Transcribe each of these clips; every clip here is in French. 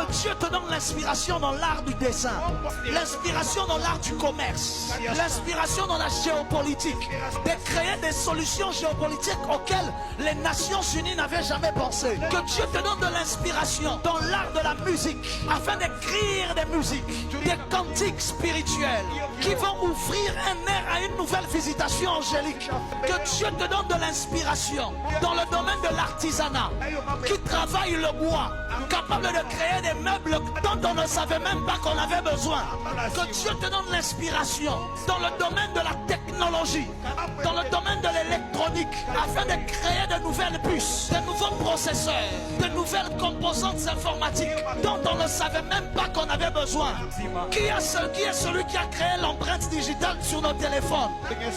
Que Dieu te donne l'inspiration dans l'art du dessin, l'inspiration dans l'art du commerce, l'inspiration dans la géopolitique, de créer des solutions géopolitiques auxquelles les Nations Unies n'avaient jamais pensé. Que Dieu te donne de l'inspiration dans l'art de la musique, afin d'écrire des musiques, des cantiques spirituels qui vont ouvrir un air à une nouvelle visitation angélique. Que Dieu te donne de l'inspiration dans le domaine de l'artisanat, qui travaille le bois, capable de créer des meubles dont on ne savait même pas qu'on avait besoin. Que Dieu te donne l'inspiration dans le domaine de la technologie, dans le domaine de l'électronique, afin de créer de nouvelles puces, de nouveaux processeurs, de nouvelles composantes informatiques dont on ne savait même pas qu'on avait besoin. Qui est celui qui a créé l'empreinte digitale sur nos téléphones?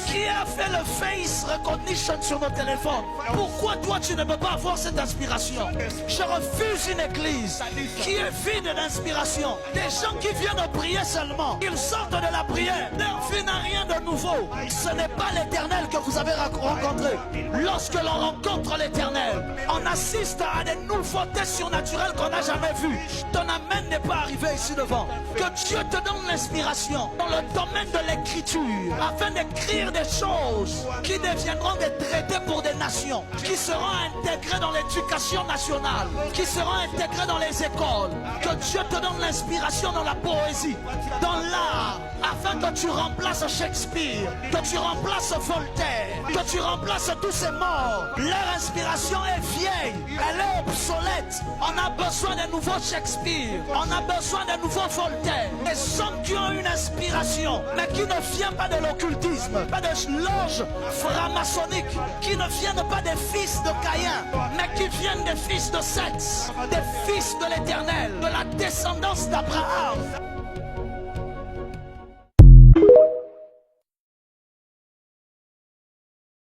Qui a fait le face recognition sur nos téléphones? Pourquoi toi tu ne peux pas avoir cette inspiration? Je refuse une église qui est vide d'inspiration. Des gens qui viennent prier seulement, ils sortent de la prière, leur vie n'a rien de nouveau. Ce n'est pas l'Éternel que vous avez rencontré. Lorsque l'on rencontre l'Éternel, on assiste à des nouveautés surnaturelles qu'on n'a jamais vues. Ton amen n'est pas arrivé ici devant. Que Dieu te donne l'inspiration dans le domaine de l'écriture, afin d'écrire des choses qui deviendront des traités pour des nations, qui seront intégrés dans l'éducation nationale, qui seront intégrés dans les écoles. Que Dieu te donne l'inspiration dans la poésie, dans l'art, afin que tu remplaces Shakespeare, que tu remplaces Voltaire, que tu remplaces tous ces morts. Leur inspiration est vieille, elle est obsolète. On a besoin de nouveaux Shakespeare, on a besoin de nouveaux Voltaire. Des hommes qui ont une inspiration, mais qui ne viennent pas de l'occultisme, pas de loges franc-maçonniques, qui ne viennent pas des fils de Caïn, mais qui viennent des fils de Seth, des fils de l'Éternel, de la descendance d'Abraham.